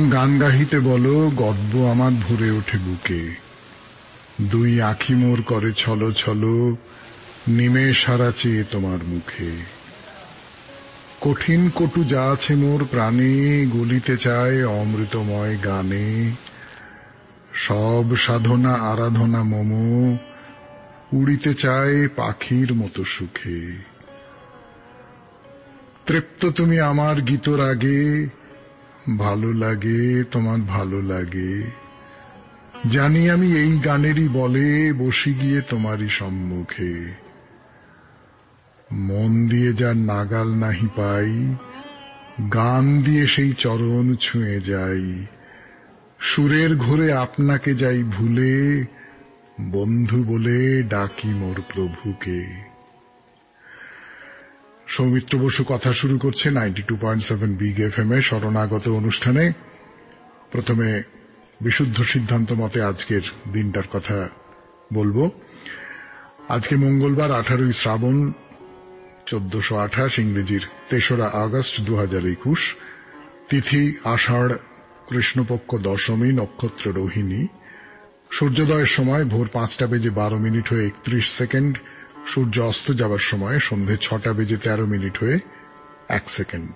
যখন গান গাহিতে বলো গর্ব আমার ভরে ওঠে বুকে, দুই আঁখি মোর করে ছলো ছলো, নিমেষ হারা চেয়ে তোমার মুখে। কঠিন কটু যা আছে মোর প্রাণে, গলিতে চায় অমৃতময় গানে। সব সাধনা আরাধনা মম, উড়িতে চায় পাখির মতো সুখে। তৃপ্ত তুমি আমার গীতর আগে, ভালো লাগে তোমার ভালো লাগে। জানি আমি এই গানেরই বলে, বসি গিয়ে তোমারই সম্মুখে। মন দিয়ে যার নাগাল নাহি পাই, গান দিয়ে সেই চরণ ছুঁয়ে যাই। সুরের ঘোরে আপনাকে যাই ভুলে, বন্ধু বলে ডাকি মোর প্রভুকে। সৌমিত্র বসু কথা শুরু করছে 92.7 বিগ এফএম এ শরণাগত অনুষ্ঠানে। প্রথমে বিশুদ্ধ সিদ্ধান্ত মতে আজকের দিনটার কথা বলবো। আজকে মঙ্গলবার 18 শ্রাবণ 1428, ইংরেজির 3রা আগস্ট 2021, তিথি আষাঢ়, কৃষ্ণপক্ষ দশমী, নক্ষত্র রোহিণী। সূর্যোদয়ের সময় ভোর 5:12 হয়ে 31 সেকেন্ড, সূর্য অস্ত যাবার সময় সন্ধে 6:13 হয়ে 1 সেকেন্ড।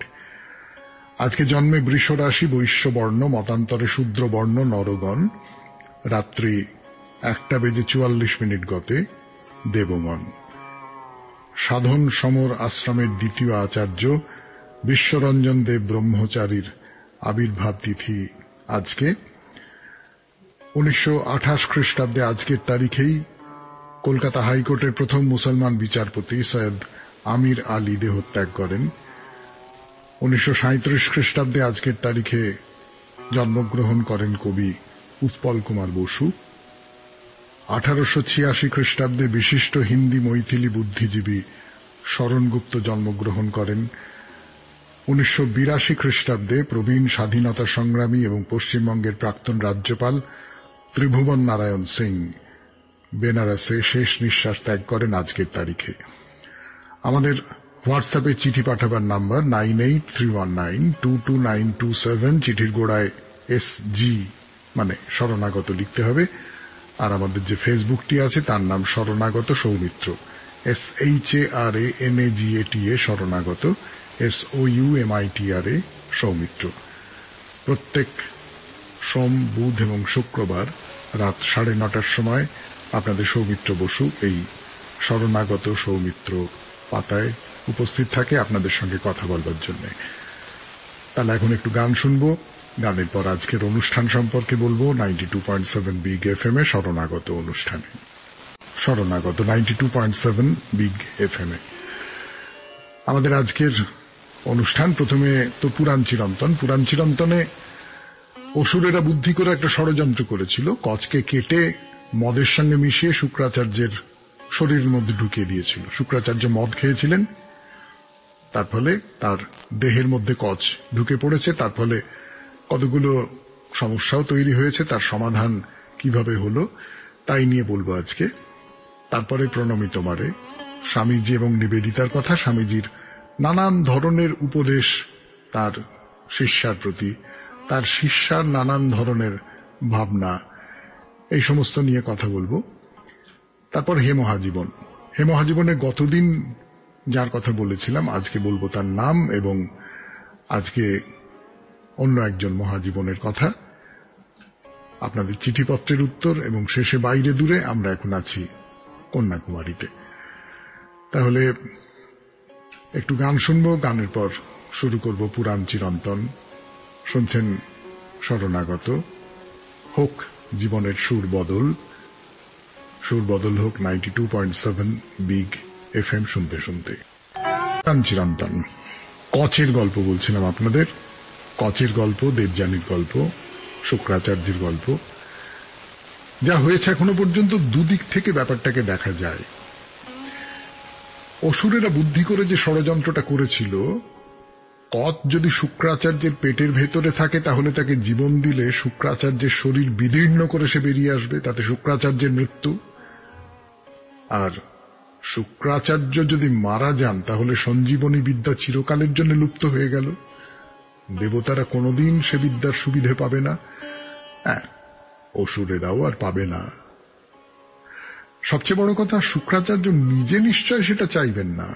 আজকে জন্মে বৃষ রাশি, বৈশ্য বর্ণ, মতান্তরে শূদ্র বর্ণ নরগণ। রাত্রি 1:44 গতে দেবগণ। সাধন সমর আশ্রমের দ্বিতীয় আচার্য বিশ্বরঞ্জন দেব ব্রহ্মচারীর আবির্ভাব তিথি আজকে। 1928 খ্রিস্টাব্দে আজকের তারিখেই কলকাতা হাইকোর্টের প্রথম মুসলমান বিচারপতি সৈয়দ আমির আলী দেহত্যাগ করেন। 1937 খ্রিস্টাব্দে আজকের তারিখে জন্মগ্রহণ করেন কবি উৎপল কুমার বসু। 1886 খ্রিস্টাব্দে বিশিষ্ট হিন্দি মৈথিলি বুদ্ধিজীবী শরণগুপ্ত জন্মগ্রহণ করেন। 1982 খ্রিস্টাব্দে প্রবীণ স্বাধীনতা সংগ্রামী এবং পশ্চিমবঙ্গের প্রাক্তন রাজ্যপাল ত্রিভুবন নারায়ণ সিং বেনারসে শেষ নিঃশ্বাস ত্যাগ করেন আজকের তারিখে। আমাদের হোয়াটসঅ্যাপে চিঠি পাঠাবার নাম্বার 9831922927, চিঠির গোড়ায় SG মানে শরণাগত লিখতে হবে। আর আমাদের যে ফেসবুকটি আছে তার নাম শরণাগত সৌমিত্র, SHARANAGATA শরণাগত, SOUMITRA সৌমিত্র। প্রত্যেক সোম, বুধ এবং শুক্রবার রাত 9:30টার সময় আপনাদের সৌমিত্র বসু এই শরণাগত সৌমিত্র পাতায় উপস্থিত থাকে আপনাদের সঙ্গে কথা বলবার জন্য। তাহলে এখন একটু গান শুনবো, গানের পর আজকের অনুষ্ঠান সম্পর্কে বলবো 92.7 বিগ এফএম এ শরণাগত অনুষ্ঠানে। শরণাগত 92.7 বিগ এফএম এ আমাদের আজকের অনুষ্ঠান। প্রথমে তো পুরাণ চিরন্তন। পুরাণ চিরন্তনে অসুরেরা বুদ্ধি করে একটা ষড়যন্ত্র করেছিল, কচকে কেটে মদের সঙ্গে মিশিয়ে শুক্রাচার্যের শরীরের মধ্যে ঢুকিয়ে দিয়েছিল। শুক্রাচার্য মদ খেয়েছিলেন, তার ফলে তার দেহের মধ্যে কচ ঢুকে পড়েছে, তার ফলে কতগুলো সমস্যাও তৈরি হয়েছে। তার সমাধান কিভাবে হলো তাই নিয়ে বলবো আজকে। তারপরে প্রণমী তোমারে, স্বামীজি এবং নিবেদিতার কথা, স্বামীজির নানান ধরনের উপদেশ তার শিষ্যার প্রতি, তার শিষ্যার নানান ধরনের ভাবনা, এই সমস্ত নিয়ে কথা বলবো। তারপর হে মহাজীবন। হে মহাজীবনে গতদিন যার কথা বলেছিলাম আজকে বলবো তার নাম, এবং আজকে অন্য একজন মহাজীবনের কথা, আপনাদের চিঠিপত্রের উত্তর, এবং শেষে বাইরে দূরে আমরা এখন আছি কন্যাকুমারীতে। তাহলে একটু গান শুনবো, গানের পর শুরু করব পুরাণ চিরন্তন। শুনছেন শরণাগত। হোক জীবনের সুর বদল, সুর বদল হোক 92.7 বিগ এফএম শুনতে শুনতে। পুরাণ চিরন্তন, কচের গল্প বলছিলাম আপনাদের। কচের গল্প, দেবযানীর গল্প, শুক্রাচার্যের গল্প। যা হয়েছে এখনো পর্যন্ত দুদিক থেকে ব্যাপারটাকে দেখা যায়। অসুরেরা বুদ্ধি করে যে ষড়যন্ত্রটা করেছিল, কচ যদি শুক্রাচার্যের পেটের ভেতরে থাকে তাহলে তাকে জীবন দিলে শুক্রাচার্যের শরীর বিদীর্ণ করে সে বেরিয়ে আসবে, তাতে শুক্রাচার্যের মৃত্যু। আর শুক্রাচার্য যদি মারা যান তাহলে সঞ্জীবনী বিদ্যা চিরকালের জন্য লুপ্ত হয়ে গেল। দেবতারা কোনোদিন সে বিদ্যার সুবিধে পাবে না, অসুরেরাও আর পাবে না। সবচেয়ে বড় কথা, শুক্রাচার্য নিজে নিশ্চয় সেটা চাইবেন না।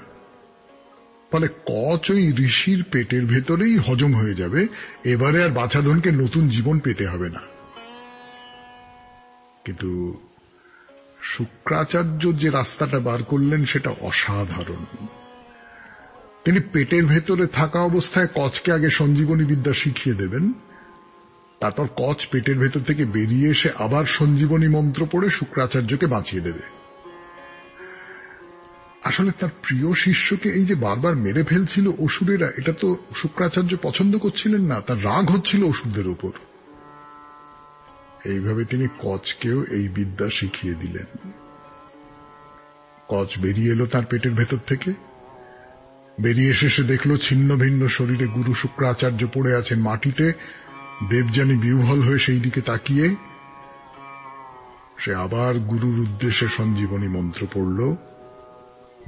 ফলে কচ ওই ঋষির পেটের ভেতরেই হজম হয়ে যাবে, এবারে আর বাছাধনকে নতুন জীবন পেতে হবে না। কিন্তু শুক্রাচার্য যে রাস্তাটা বার করলেন সেটা অসাধারণ। তিনি পেটের ভেতরে থাকা অবস্থায় কচকে আগে সঞ্জীবনী বিদ্যা শিখিয়ে দেবেন, তারপর কচ পেটের ভেতর থেকে বেরিয়ে এসে আবার সঞ্জীবনী মন্ত্র পড়ে শুক্রাচার্যকে বাঁচিয়ে দেবে। আসলে তার প্রিয় শিষ্যকে এই যে বারবার মেরে ফেলছিল অসুরেরা, এটা তো শুক্রাচার্য পছন্দ করছিলেন না, তার রাগ হচ্ছিল অসুরদের উপর। এইভাবে তিনি কচকেও এই বিদ্যা শিখিয়ে দিলেন। কচ বেরিয়ে এলো তার পেটের ভেতর থেকে। বেরিয়ে এসে সে দেখল ছিন্ন ভিন্ন শরীরে গুরু শুক্রাচার্য পড়ে আছেন মাটিতে। দেবযানী বিহ্বল হয়ে সেই দিকে তাকিয়ে সে আবার গুরুর উদ্দেশ্যে সঞ্জীবনী মন্ত্র পড়ল।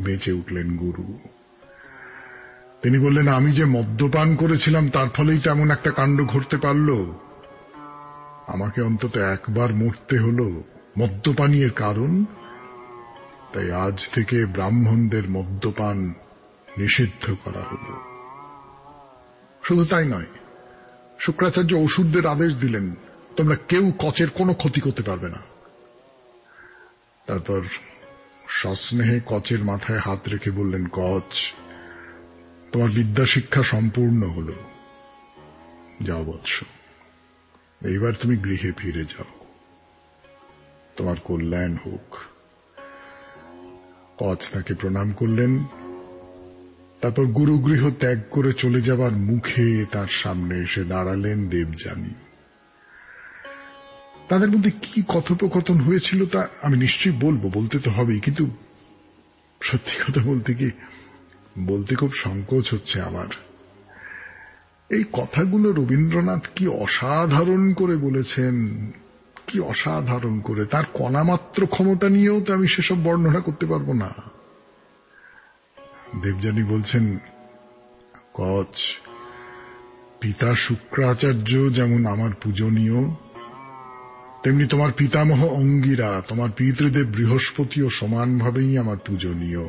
বেঁচে উঠলেন গুরু। তিনি বললেন, আমি যে মদ্যপান করেছিলাম তার ফলেই তেমন একটা কাণ্ড ঘটতে পারল। আমাকে অন্তত একবার মরতে হলো মদ্যপানীর কারণ, তাই আজ থেকে ব্রাহ্মণদের মদ্যপান নিষিদ্ধ করা হল। শুধু তাই নয়, শুক্রাচার্য অসুরদের আদেশ দিলেন, তোমরা কেউ কচের কোনো ক্ষতি করতে পারবে না। তারপর সস্নেহে কচের মাথায় হাত রেখে বললেন, কচ, তোমার বিদ্যা শিক্ষা সম্পূর্ণ হল, যাও বৎস, এইবার তুমি গৃহে ফিরে যাও, তোমার কল্যাণ হোক। কচ তাকে প্রণাম করলেন। তারপর গুরুগৃহ ত্যাগ করে চলে যাবার মুখে তার সামনে এসে দাঁড়ালেন দেবযানী। তাদের মধ্যে কি কথোপকথন হয়েছিল তা আমি নিশ্চয়ই বলবো, বলতে তো হবেই, কিন্তু সত্যি কথা বলতে খুব সংকোচ হচ্ছে আমার। এই কথাগুলো রবীন্দ্রনাথ কি অসাধারণ করে বলেছেন, কি অসাধারণ করে। তার কণামাত্র ক্ষমতা নিয়েও তো আমি সেসব বর্ণনা করতে পারবো না। দেবযানী বলছেন, কচ, পিতা শুক্রাচার্য যেমন আমার পূজনীয়, তেমনি তোমার পিতামহ অঙ্গিরা, তোমার পিতৃদেব বৃহস্পতিও সমানভাবেই আমার পূজনীয়।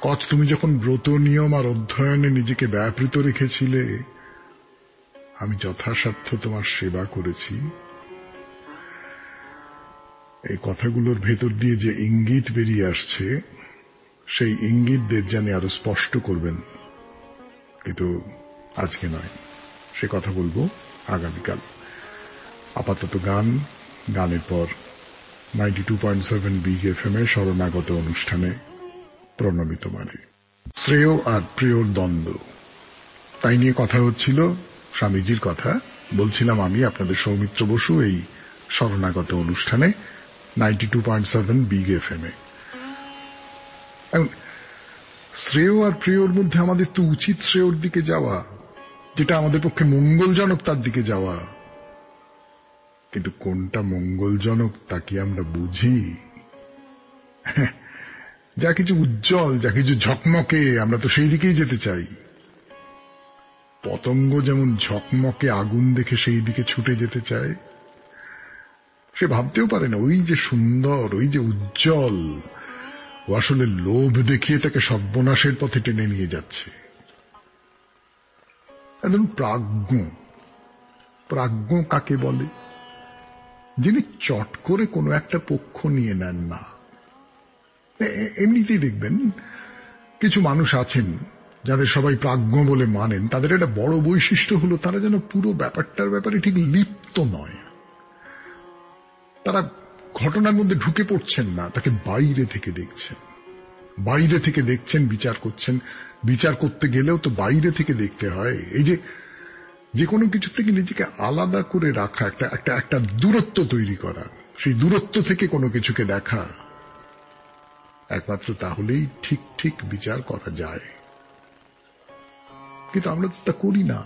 কচ, তুমি যখন ব্রত নিয়ম আর অধ্যয়নে নিজেকে ব্যাপৃত রেখেছিলে, আমি যথাসাধ্য তোমার সেবা করেছি। এই কথাগুলোর ভেতর দিয়ে যে ইঙ্গিত বেরিয়ে আসছে, সেই ইঙ্গিত দেবযানী আরো স্পষ্ট করবেন, কিন্তু আজকে নয়, সে কথা বলবো আগামীকাল। আপাতত গানের পর 92.7 বিগ এফএম এ শরণাগত অনুষ্ঠানে প্রণমিত মানে। শ্রেয় আর প্রিয়র দ্বন্দ্ব, তাই নিয়ে কথা হচ্ছিল, স্বামীজির কথা বলছিলাম আমি, আপনাদের সৌমিত্র বসু, এই শরণাগত অনুষ্ঠানে 92.7 বিগ এফএম এ। শ্রেয় আর প্রিয়র মধ্যে আমাদের তো উচিত শ্রেয়র দিকে যাওয়া, যেটা আমাদের পক্ষে মঙ্গলজনক তার দিকে যাওয়া, কিন্তু কোনটা মঙ্গলজনক তা কি আমরা বুঝি? যা কিছু উজ্জ্বল, যা কিছু ঝকমকে, আমরা তো সেই দিকেই যেতে চাই। পতঙ্গ যেমন ঝকমকে আগুন দেখে সেই দিকে ছুটে যেতে চায়, সে ভাবতেও পারে না ওই যে সুন্দর, ওই যে উজ্জ্বল, ও আসলে লোভ দেখিয়ে তাকে সর্বনাশের পথে টেনে নিয়ে যাচ্ছে। একদম প্রাজ্ঞ কাকে বলে? যিনি চট করে কোনো একটা পক্ষ নিয়ে নেন না। এমনিতেই দেখবেন কিছু মানুষ আছেন যাদের সবাই প্রাজ্ঞ বলে মানেন, তাদের একটা বড় বৈশিষ্ট্য হলো তারা যেন পুরো ব্যাপারটার ব্যাপারে ঠিক লিপ্ত নয়। তারা ঘটনার মধ্যে ঢুকে পড়ছেন না, তাকে বাইরে থেকে দেখছেন, বিচার করছেন। বিচার করতে গেলেও তো বাইরে থেকে দেখতে হয়। এই যে কোনো কিছু থেকে নিজেকে আলাদা করে রাখা, একটা দূরত্ব তৈরি করা, সেই দূরত্ব থেকে কোনো কিছুকে দেখা, একমাত্র তাহলেই ঠিক বিচার করা যায়। কিন্তু আমরা তো তা করি না,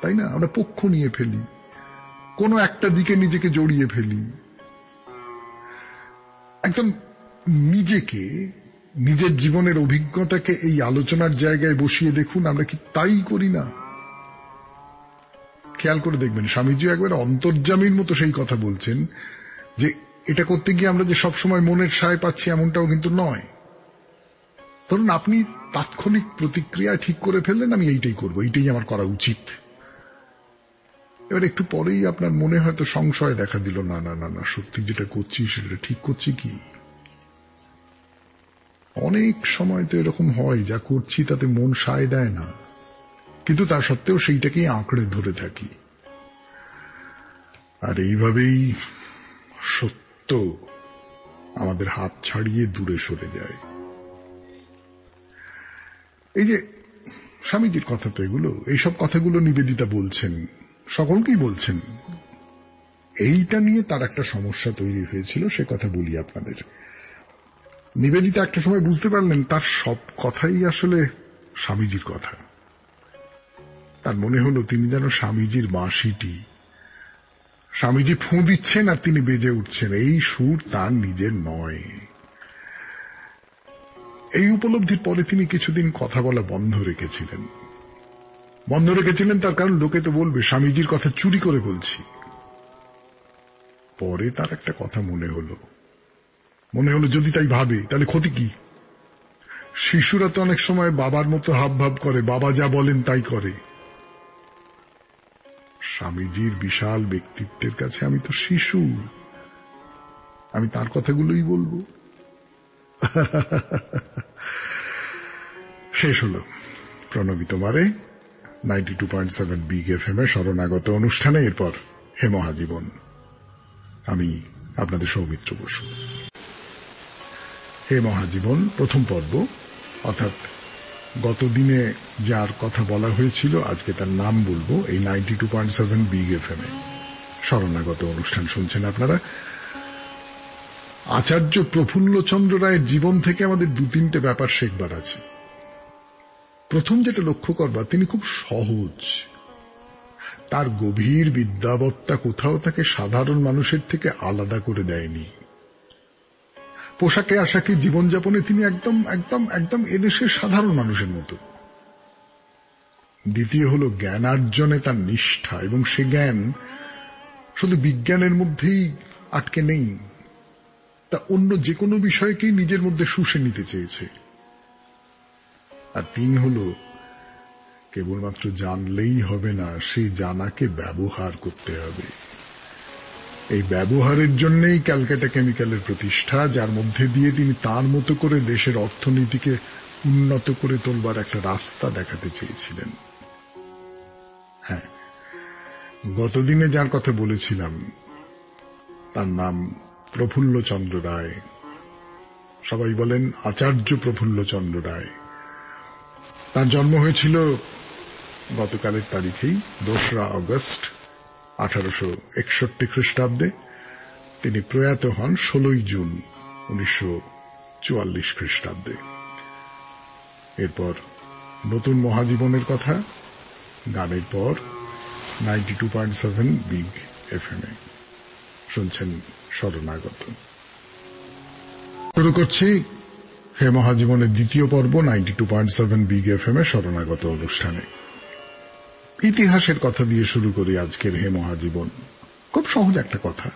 তাই না? আমরা পক্ষ নিয়ে ফেলি, কোনো একটা দিকে নিজেকে জড়িয়ে ফেলি, একদম নিজেকে নিজের জীবনের অভিজ্ঞতাকে এই আলোচনার জায়গায় বসিয়ে দেখুন, আমরা কি তাই করি না? খেয়াল করে দেখবেন, স্বামীজি একবার অন্তর্যামীর মতো সেই কথা বলছেন যে এটা করতে গিয়ে আমরা যে সবসময় মনের সায় পাচ্ছি এমনটাও কিন্তু নয়। ধরুন আপনি তাৎক্ষণিক প্রতিক্রিয়া ঠিক করে ফেললেন, আমি এইটাই করব, এইটাই আমার করা উচিত। এবার একটু পরেই আপনার মনে হয়তো সংশয় দেখা দিল, না না না না, সত্যি যেটা করছি সেটা ঠিক করছি কি? অনেক সময় তো এরকম হয়, যা করছি তাতে মন সায় দেয় না, কিন্তু তা সত্ত্বেও সেইটাকেই আঁকড়ে ধরে থাকি। আর এইভাবেই সত্য আমাদের হাত ছাড়িয়ে দূরে সরে যায়। এই যে স্বামীজির কথা তো এগুলো, এইসব কথাগুলো নিবেদিতা বলছেন, সকলকেই বলছেন। এইটা নিয়ে তার একটা সমস্যা তৈরি হয়েছিল, সে কথা বলি আপনাদের। নিবেদিতা একটা সময় বুঝতে পারলেন তার সব কথাই আসলে স্বামীজির কথা। তার মনে হলো তিনি যেন স্বামীজির বাঁশিটি, স্বামীজি ফুঁ দিচ্ছেন আর তিনি বেজে উঠছেন, এই সুর তার নিজের নয়। এই উপলব্ধির পরে তিনি কিছুদিন কথা বলা বন্ধ রেখেছিলেন। তার কারণ লোকে তো বলবে স্বামীজির কথা চুরি করে বলছি। পরে তার একটা কথা মনে হলো যদি তাই ভাবে তাহলে ক্ষতি কি? শিশুরা তো অনেক সময় বাবার মতো হাবভাব করে, বাবা যা বলেন তাই করে। স্বামীজির বিশাল ব্যক্তিত্বের কাছে আমি তো শিশু, আমি তার কথাগুলোই বলবো। শেষ হলো প্রণবী তোমারে 92.7 বিগ এফএম এর শরণাগত অনুষ্ঠানে। এরপর হে মহাজীবন, আমি আপনাদের সৌমিত্র বসু। হে মহাজীবন প্রথম পর্ব, অর্থাৎ গতদিনে যার কথা বলা হয়েছিল আজকে তার নাম বলবো। এই 92.7 বিগ এফএম এ শরণাগত অনুষ্ঠান শুনছেন আপনারা। আচার্য প্রফুল্লচন্দ্র রায়ের জীবন থেকে আমাদের 2-3টে ব্যাপার শেখবার আছে। প্রথম যেটা লক্ষ্য করবা, তিনি খুব সহজ। তার গভীর বিদ্যাবত্তা কোথাও তাকে সাধারণ মানুষের থেকে আলাদা করে দেয়নি। পোশাকে আশাকে জীবনযাপনে তিনি একদম একদম একদম এদেশের সাধারণ মানুষের মতো। দ্বিতীয় হলো জ্ঞানার্জনে তার নিষ্ঠা, এবং সে জ্ঞান শুধু বিজ্ঞানের মধ্যেই আটকে নেই, তা অন্য যে কোনো বিষয়কেই নিজের মধ্যে শুষে নিতে চেয়েছে। আর 3 হলো কেবলমাত্র জানলেই হবে না, সেই জানাকে ব্যবহার করতে হবে। এই ব্যবহারের জন্যই ক্যালকাটা কেমিক্যালের প্রতিষ্ঠা, যার মধ্যে দিয়ে তিনি তার মতো করে দেশের অর্থনীতিকে উন্নত করে তোলবার একটা রাস্তা দেখাতে চেয়েছিলেন। হ্যাঁ, গতদিনে যার কথা বলেছিলাম তার নাম প্রফুল্লচন্দ্র রায়। সবাই বলেন আচার্য প্রফুল্লচন্দ্র রায়। তার জন্ম হয়েছিল গতকালের তারিখেই 2রা আগস্ট 1861 খ্রিস্টাব্দে। তিনি প্রয়াত হন 16ই জুন 1944 খ্রিস্টাব্দে। এরপর নতুন মহাজীবনের কথা, গানের পর 92.7 বিগ এফএম এ শুনছেন শরণাগত। শুরু করছি হে মহাজীবনের দ্বিতীয় পর্ব 92.7 বিগ এফএম এ শরণাগত অনুষ্ঠানে। ইতিহাসের কথা দিয়ে শুরু করি আজকের হে মহাজীবন। খুব সহজ একটা কথা।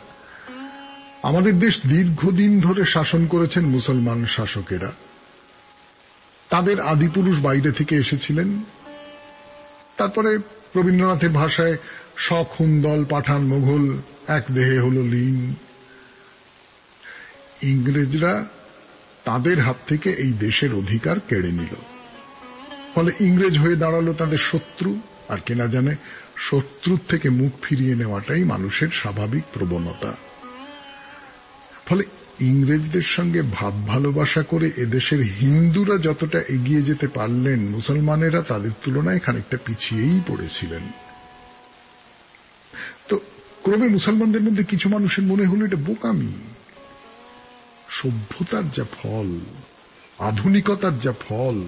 আমাদের দেশ দীর্ঘদিন ধরে শাসন করেছেন মুসলমান শাসকেরা। তাদের আদিপুরুষ বাইরে থেকে এসেছিলেন। তারপরে রবীন্দ্রনাথের ভাষায় শক, হুন্দল, পাঠান, মোঘল এক দেহে হল লীন। ইংরেজরা তাদের হাত থেকে এই দেশের অধিকার কেড়ে নিল। ফলে ইংরেজ হয়ে দাঁড়ালো তাদের শত্রু। আর কেনা জানে, শত্রুর থেকে মুখ ফিরিয়ে নেওয়াটাই মানুষের স্বাভাবিক প্রবণতা। ফলে ইংরেজদের সঙ্গে ভাব ভালোবাসা করে এদেশের হিন্দুরা যতটা এগিয়ে যেতে পারলেন, মুসলমানেরা তাদের তুলনায় খানিকটা পিছিয়েই পড়েছিলেন। তো ক্রমে মুসলমানদের মধ্যে কিছু মানুষের মনে হলো এটা বোকামি। সভ্যতার যা ফল, আধুনিকতার যা ফল,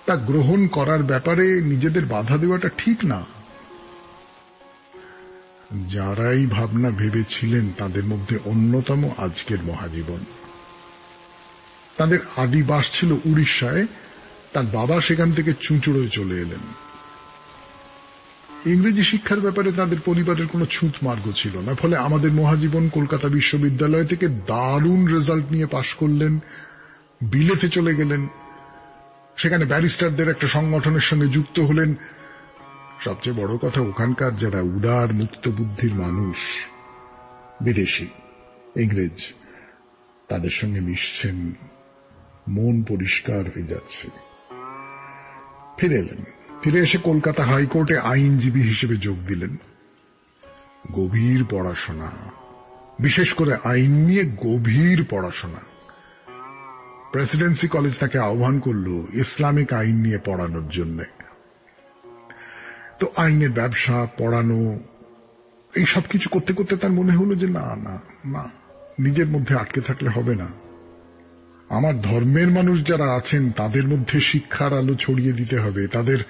তা গ্রহণ করার ব্যাপারে নিজেদের বাধা দেওয়াটা ঠিক না। যারাই ভাবনা ভেবেছিলেন তাদের মধ্যে অন্যতম আজকের মহাজীবন। তাদের আদি বাস ছিল উড়িষ্যায়। তার বাবা সেখান থেকে চুঁচুড়োয় চলে এলেন। ইংরেজি শিক্ষার ব্যাপারে তাদের পরিবারের কোনো ছুঁত মার্গ ছিল না, ফলে আমাদের মহাজীবন কলকাতা বিশ্ববিদ্যালয় থেকে দারুণ রেজাল্ট নিয়ে পাশ করলেন, বিলেতে চলে গেলেন, সেখানে ব্যারিস্টারদের একটা সংগঠনের সঙ্গে যুক্ত হলেন। সবচেয়ে বড় কথা, ওখানকার যারা উদার মুক্ত বুদ্ধির মানুষ, বিদেশি, ইংরেজ, তাদের সঙ্গে মিশছেন, মন পরিষ্কার হয়ে যাচ্ছে। ফিরে এলেন, ফিরে এসে কলকাতা হাইকোর্টে আইনজীবী হিসেবে যোগ দিলেন। গভীর পড়াশোনা, বিশেষ করে আইন নিয়ে গভীর পড়াশোনা। প্রেসিডেন্সি কলেজ তাকে আহ্বান করল ইসলামিক আইন নিয়ে পড়ানোর জন্য। তো আইনের ব্যবসা, পড়ানো, এই সব কিছু করতে করতে তার মনে হলো যে না না না, নিজের মধ্যে আটকে থাকলে হবে না। আমার ধর্মের মানুষ যারা আছেন তাদের মধ্যে শিক্ষার আলো ছড়িয়ে দিতে হবে, তাদের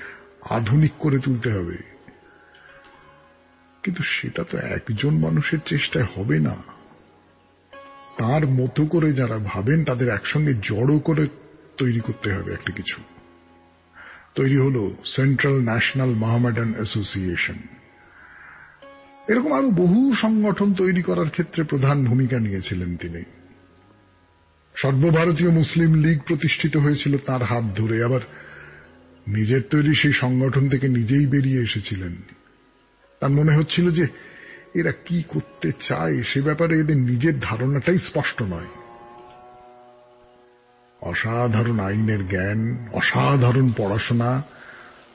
আধুনিক করে তুলতে হবে। কিন্তু সেটা তো একজন মানুষের চেষ্টায় হবে না। তার মতো করে যারা ভাবেন তাদের একসঙ্গে জড়ো করে তৈরি করতে হবে একটা কিছু। তৈরি হলো সেন্ট্রাল ন্যাশনাল মোহামেডান অ্যাসোসিয়েশন। এরকম আরো বহু সংগঠন তৈরি করার ক্ষেত্রে প্রধান ভূমিকা নিয়েছিলেন তিনি। সর্বভারতীয় মুসলিম লীগ প্রতিষ্ঠিত হয়েছিল তার হাত ধরে। আবার নিজের তৈরি সেই সংগঠন থেকে নিজেই বেরিয়ে এসেছিলেন। তার মনে হচ্ছিল যে এরা কি করতে চায় সে ব্যাপারে এদের নিজের ধারণাটাই স্পষ্ট নয়। অসাধারণ আইনের জ্ঞান, অসাধারণ পড়াশোনা,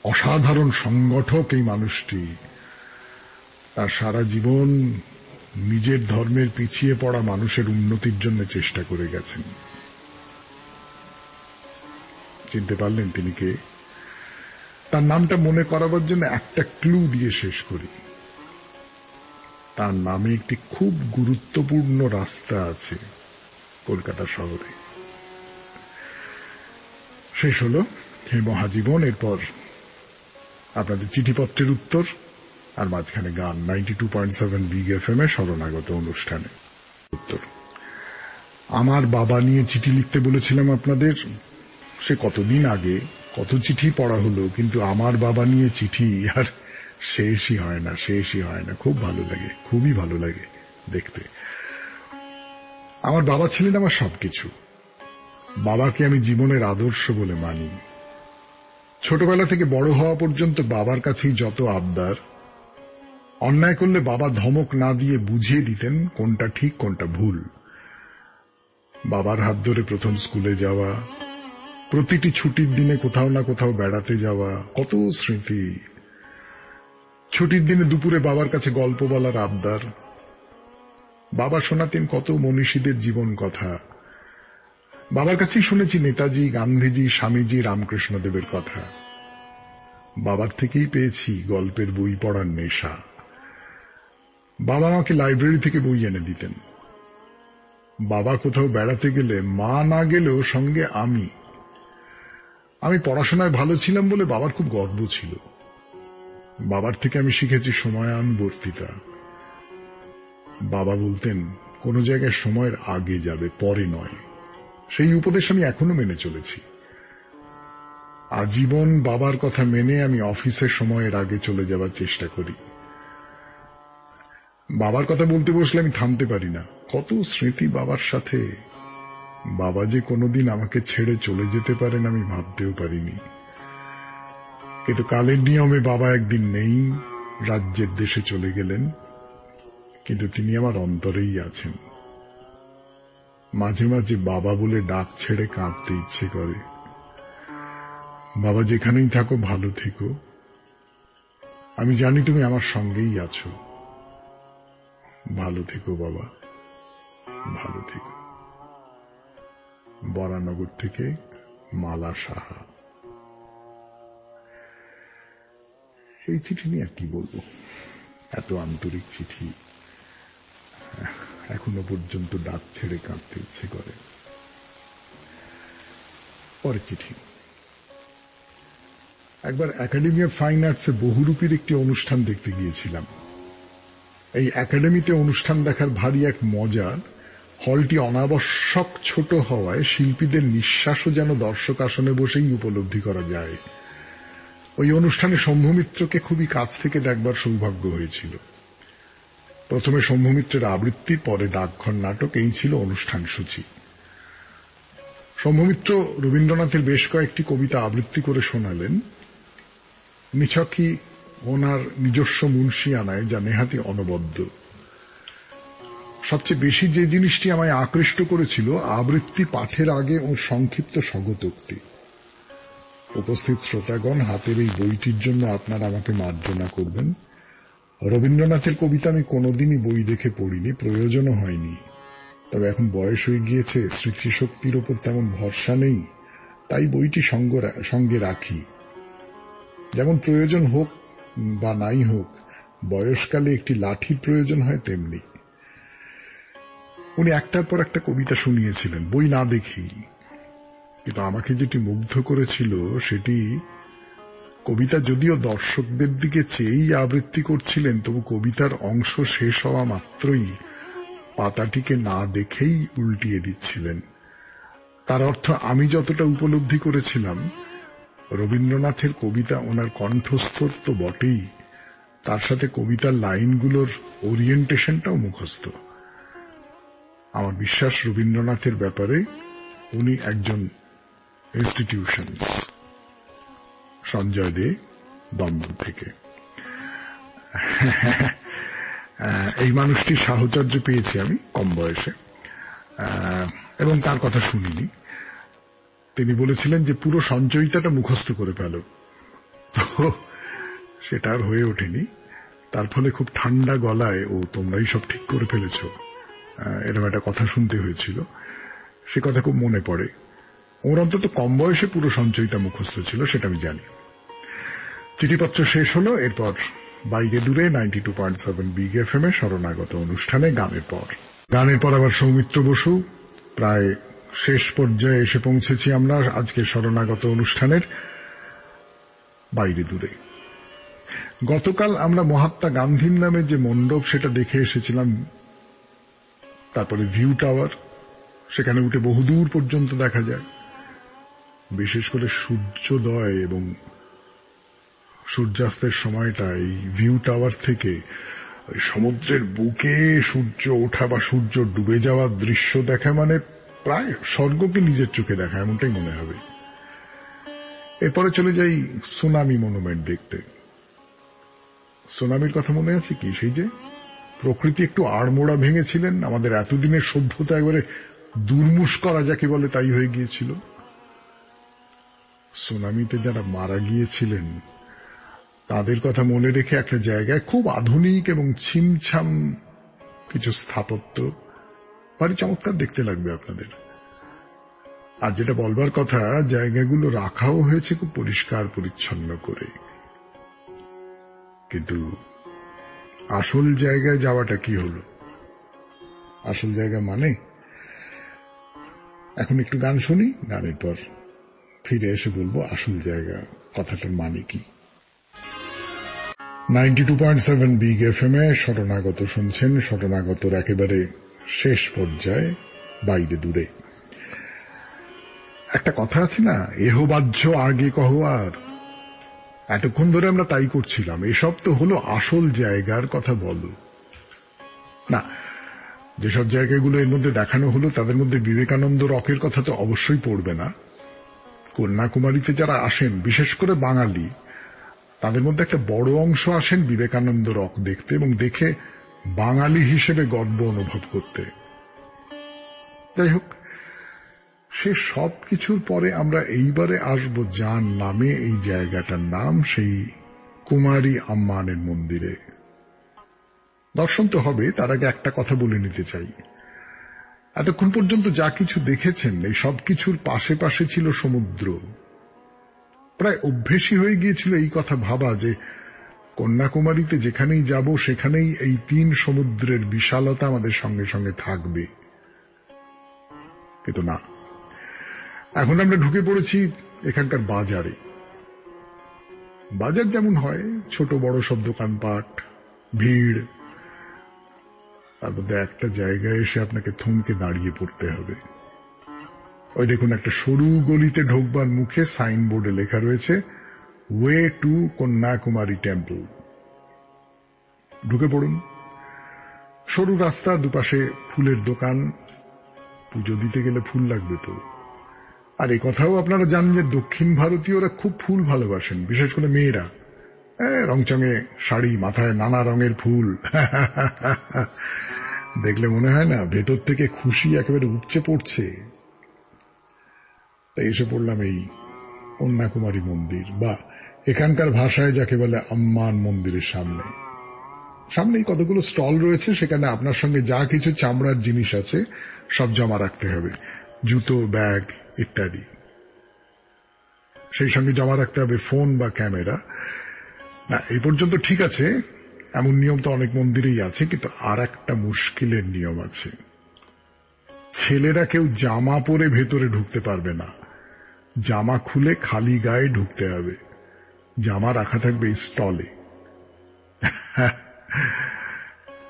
অসাধারণ সংগঠক এই মানুষটি। তার সারা জীবন নিজের ধর্মের পিছিয়ে পড়া মানুষের উন্নতির জন্য চেষ্টা করে গেছেন। চিনতে পারলেন তিনি কে? তার নামটা মনে করাবার জন্য একটা ক্লু দিয়ে শেষ করি। তার নামে একটি খুব গুরুত্বপূর্ণ রাস্তা আছে কলকাতা শহরে। শেষ হলো হে মহাজীবন। এরপর আপনাদের চিঠিপত্রের উত্তর, আর মাঝখানে গান 92.7 বিগ এফএম এ শরণাগত অনুষ্ঠানে উত্তর। আমার বাবা নিয়ে চিঠি লিখতে বলেছিলাম আপনাদের। সে কতদিন আগে, কত চিঠি পড়া হলো, কিন্তু আমার বাবা নিয়ে চিঠি আর শেষই হয় না, শেষই হয় না। খুব ভালো লাগে, খুবই ভালো লাগে দেখতে। আমার বাবা ছিলেন আমার সবকিছু। বাবাকে আমি জীবনের আদর্শ বলে মানি। ছোটবেলা থেকে বড় হওয়া পর্যন্ত বাবার কাছেই যত আবদার। অন্যায় করলে বাবা ধমক না দিয়ে বুঝিয়ে দিতেন কোনটা ঠিক কোনটা ভুল। বাবার হাত ধরে প্রথম স্কুলে যাওয়া, প্রতিটি ছুটির দিনে কোথাও না কোথাও বেড়াতে যাওয়া, কত স্মৃতি। ছুটির দিনে দুপুরে বাবার কাছে গল্প বলার আবদার। বাবা শোনাতেন কত মনীষীদের জীবন কথা। বাবার কাছেই শুনেছি নেতাজি, গান্ধীজি, স্বামীজি, রামকৃষ্ণদেবের কথা। বাবার থেকেই পেয়েছি গল্পের বই পড়ার নেশা। বাবা আমাকে লাইব্রেরি থেকে বই এনে দিতেন। বাবা কোথাও বেড়াতে গেলে মা না গেলেও সঙ্গে আমি পড়াশোনায় ভালো ছিলাম বলে বাবার খুব গর্ব ছিল। বাবার থেকে আমি শিখেছি সময়ানুবর্তিতা। বাবা বলতেন কোন জায়গায় সময়ের আগে যাবে, পরে নয়। সেই উপদেশ আমি এখনো মেনে চলেছি। আজীবন বাবার কথা মেনে আমি অফিসের সময়ের আগে চলে যাবার চেষ্টা করি। বাবার কথা বলতে বসলে আমি থামতে পারি না। কত স্মৃতি বাবার সাথে। বাবা যে কোনোদিন আমাকে ছেড়ে চলে যেতে পারেন আমি ভাবতেও পারিনি। কিন্তু কালের নিয়মে বাবা একদিন নেই, রাজ্যের দেশে চলে গেলেন। কিন্তু তিনি আমার অন্তরেই আছেন। মাঝে মাঝে বাবা বলে ডাক ছেড়ে কাঁদতে ইচ্ছে করে। বাবা, যেখানেই থাকো ভালো থেকো। আমি জানি তুমি আমার সঙ্গেই আছো। ভালো থেকো বাবা, ভালো থেকো। বরানগর থেকে মালা সাহা। এই চিঠি নিয়ে আর কি বলবো, এত আন্তরিক চিঠি, এখনো পর্যন্ত ডাক ছেড়ে কাঁদতে ইচ্ছে করে। পরের চিঠি। একবার একাডেমি অফ ফাইন আর্টসে বহুরূপীর একটি অনুষ্ঠান দেখতে গিয়েছিলাম। এই একাডেমিতে অনুষ্ঠান দেখার ভারী এক মজা। হলটি অনাবশ্যক ছোট হওয়ায় শিল্পীদের নিঃশ্বাসও যেন দর্শক আসনে বসেই উপলব্ধি করা যায়। ওই অনুষ্ঠানে শম্ভু মিত্রকে খুবই কাছ থেকে দেখবার সৌভাগ্য হয়েছিল। প্রথমে শম্ভু মিত্রের আবৃত্তি, পরে ডাকঘর নাটক, এই ছিল অনুষ্ঠান সূচি। শম্ভু মিত্র রবীন্দ্রনাথের বেশ কয়েকটি কবিতা আবৃত্তি করে শোনালেন, নিছকই ওনার নিজস্ব মুন্সিয়ানায়, যা নেহাতি অনবদ্য। সবচেয়ে বেশি যে জিনিসটি আমায় আকৃষ্ট করেছিল, আবৃত্তি পাঠের আগে ওর সংক্ষিপ্ত স্বগতোক্তি। উপস্থিত শ্রোতাগণ, হাতের এই বইটির জন্য আপনারা আমাকে মার্জনা করবেন। রবীন্দ্রনাথের কবিতা আমি কোনোদিনই বই দেখে পড়িনি, প্রয়োজনও হয়নি। তবে এখন বয়স হয়ে গিয়েছে, স্মৃতিশক্তির ওপর তেমন ভরসা নেই, তাই বইটি সঙ্গে রাখি। যেমন প্রয়োজন হোক বা নাই হোক, বয়সকালে একটি লাঠির প্রয়োজন হয়, তেমনি। উনি একটার পর একটা কবিতা শুনিয়েছিলেন, বই না দেখেই। কিন্তু আমাকে যেটি মুগ্ধ করেছিল সেটি, কবিতা যদিও দর্শকদের দিকে চেয়েই আবৃত্তি করছিলেন, তবু কবিতার অংশ শেষ হওয়া মাত্রই পাতাটিকে না দেখেই উল্টিয়ে দিচ্ছিলেন। তার অর্থ আমি যতটা উপলব্ধি করেছিলাম, রবীন্দ্রনাথের কবিতা ওনার কণ্ঠস্থর তো বটেই, তার সাথে কবিতার লাইনগুলোর ওরিয়েন্টেশনটাও মুখস্থ। আমার বিশ্বাস রবীন্দ্রনাথের ব্যাপারে উনি একজন ইনস্টিটিউশন। সঞ্জয় দে, দমদম থেকে। এই মানুষটির সাহচর্য পেয়েছি আমি কম বয়সে, এবং তার কথা শুনিনি। তিনি বলেছিলেন যে পুরো সঞ্চয়িতাটা মুখস্থ করে ফেল, তো সেটা আর হয়ে ওঠেনি। তার ফলে খুব ঠান্ডা গলায়, ও তোমরাই সব ঠিক করে ফেলেছ, এরকম একটা কথা শুনতে হয়েছিল। সে কথা খুব মনে পড়ে। ওর অন্তত কম বয়সে পুরো সঞ্চয়িতা মুখস্থ ছিল, সেটা আমি জানি। চিঠিপত্র শেষ হলো। এরপর বাইরে দূরে 92.7 বিগ এফএম এ শরণাগত অনুষ্ঠানে গানের পর আবার সৌমিত্র বসু। প্রায় শেষ পর্যায়ে এসে পৌঁছেছি আমরা আজকের শরণাগত অনুষ্ঠানের বাইরে দূরে। গতকাল আমরা মহাত্মা গান্ধীর নামে যে মণ্ডপ, সেটা দেখে এসেছিলাম। তারপরে ভিউ টাওয়ার, সেখানে উঠে বহুদূর পর্যন্ত দেখা যায়। বিশেষ করে সূর্যোদয় এবং সূর্যাস্তের সময়টা এই ভিউ টাওয়ার থেকে সমুদ্রের বুকে সূর্য ওঠা বা সূর্য ডুবে যাওয়ার দৃশ্য দেখা মানে প্রায় স্বর্গকে নিজের চোখে দেখা, এমনটাই মনে হবে। এরপরে চলে যাই সুনামি মনুমেন্ট দেখতে। সুনামির কথা মনে আছে কি? সেই যে প্রকৃতি একটু আড়মোড়া ভেঙেছিলেন, আমাদের এতদিনের সভ্যতা একবারে দুর্মুষ করা যাকে বলে তাই হয়ে গিয়েছিল। সুনামিতে যারা মারা গিয়েছিলেন তাদের কথা মনে রেখে একটা জায়গায় খুব আধুনিক এবং ছিমছাম কিছু স্থাপত্য, ভারী চমৎকার দেখতে লাগবে আপনাদের। আর যেটা বলবার কথা, জায়গাগুলো রাখাও হয়েছে খুব পরিষ্কার পরিচ্ছন্ন করে। কিন্তু আসল জায়গায় যাওয়াটা কি হলো? আসল জায়গা মানে, এখন একটু গান শুনি, গানের পর ফিরে এসে বলবো আসল জায়গা কথাটার মানে কি। 92.7 বিগ এফএম এ শরণাগত শুনছেন। শরণাগতর একেবারে শেষ পর্যায়ে বাইরে দূরে। একটা কথা আছে না, এহ বাহ্য আগে কহ আর। এতক্ষণ ধরে আমরা তাই করছিলাম। এসব তো হলো আসল জায়গার কথা বলো না। যেসব জায়গাগুলো এর মধ্যে দেখানো হলো তাদের মধ্যে বিবেকানন্দ রকের কথা তো অবশ্যই পড়বে না। কন্যাকুমারীতে যারা আসেন, বিশেষ করে বাঙালি, তাদের মধ্যে একটা বড় অংশ আসেন বিবেকানন্দ রক দেখতে এবং দেখে বাঙালি হিসেবে গর্ব অনুভব করতে। যাই হোক, সে সব কিছুর পরে আমরা এইবারে আসব যার নামে এই জায়গাটার নাম, সেই কুমারী আম্মানের মন্দিরে। দর্শন তো হবে, তার আগে একটা কথা বলে নিতে চাই। এতক্ষণ পর্যন্ত যা কিছু দেখেছেন, এই সব কিছুর পাশে পাশে ছিল সমুদ্র। প্রায় অভ্যেসই হয়ে গিয়েছিল এই কথা ভাবা যে কন্যাকুমারীতে যেখানেই যাব সেখানেই এই 3 সমুদ্রের বিশালতা আমাদের সঙ্গে সঙ্গে থাকবে। কিন্তু না, এখন আমরা ঢুকে পড়েছি এখানকার বাজারে। বাজার যেমন হয়, ছোট বড় সব দোকানপাট, ভিড়, তার মধ্যে একটা জায়গায় এসে আপনাকে থমকে দাঁড়িয়ে পড়তে হবে। ওই দেখুন, একটা সরু গলিতে ঢোকবার মুখে সাইনবোর্ডে লেখা রয়েছে ওয়ে টু কন্যাকুমারী টেম্পল। ঢুকে পড়ুন। সরু রাস্তা, দুপাশে ফুলের দোকান। পুজো দিতে গেলে ফুল লাগবে তো। আর এই কথাও আপনারা জানেন যে দক্ষিণ ভারতীয়রা খুব ফুল ভালোবাসেন, বিশেষ করে মেয়েরা। রংচঙে শাড়ি, মাথায় নানা রঙের ফুল। দেখলে মনে হয় না ভেতর থেকে খুশি একেবারে উপচে পড়ছে। তাই এসে পড়লাম এই কন্যাকুমারী মন্দির, বা এখানকার ভাষায় যাকে বলে আম্মান মন্দিরের সামনে। সামনেই কতগুলো স্টল রয়েছে, সেখানে আপনার সঙ্গে যা কিছু চামড়ার জিনিস আছে সব জমা রাখতে হবে, জুতো, ব্যাগ ইত্যাদি। সেই সঙ্গে জমা রাখতে হবে ফোন বা ক্যামেরা। না, এই পর্যন্ত ঠিক আছে, এমন নিয়ম তো অনেক মন্দিরেই আছে, কিন্তু আর একটা মুশকিলের নিয়ম আছে। ছেলেরা কেউ জামা পরে ভেতরে ঢুকতে পারবে না, জামা খুলে খালি গায়ে ঢুকতে হবে। জামা রাখা থাকবে স্টলে।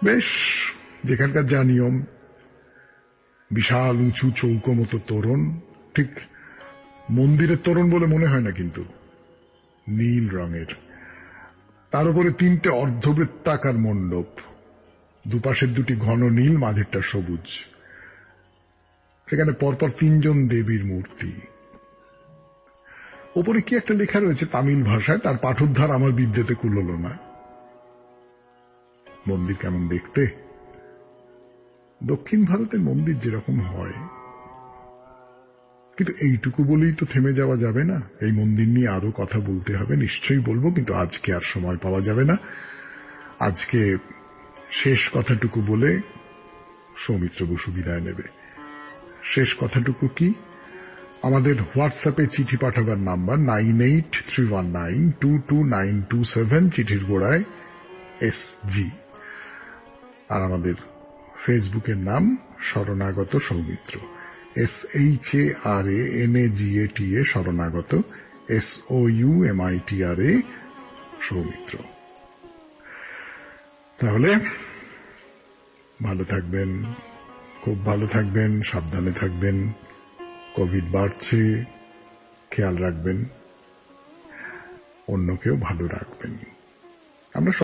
বেশ, যেখানকার যা নিয়ম। বিশাল উঁচু চৌকো মতো তোরণ, ঠিক মন্দিরের তোরণ বলে মনে হয় না, কিন্তু নীল রঙের। তার উপরে 3টে অর্ধবৃত্তাকার মণ্ডপ, দুপাশের 2টি ঘন নীল, মাঝেরটা সবুজ। সেখানে পরপর 3 জন দেবীর মূর্তি। ওপরে কি একটা লেখা রয়েছে তামিল ভাষায়, তার পাঠোদ্ধার আমার বিদ্যেতে কুলোল না। মন্দির কেমন দেখতে? দক্ষিণ ভারতের মন্দির যেরকম হয়। কিন্তু এইটুকু বলেই তো থেমে যাওয়া যাবে না। এই মন্দির নিয়ে আরো কথা বলতে হবে, নিশ্চয়ই বলবো, কিন্তু আজকে আর সময় পাওয়া যাবে না। আজকে শেষ কথাটুকু বলে সৌমিত্র বসু বিদায় নেবে। শেষ কথাটুকু কি? আমাদের হোয়াটসঅ্যাপে চিঠি পাঠাবার নাম্বার 9831922927, চিঠির গোড়ায় SG। আর আমাদের ফেসবুকের নাম শরণাগত সৌমিত্র, SHARANAGATA শরণাগত, SOUMITRA সৌমিত্র। তাহলে ভালো থাকবেন, খুব ভালো থাকবেন, সাবধানে থাকবেন। কোভিড বাড়ছে, খেয়াল রাখবেন, অন্যকেও ভালো রাখবেন। আমরা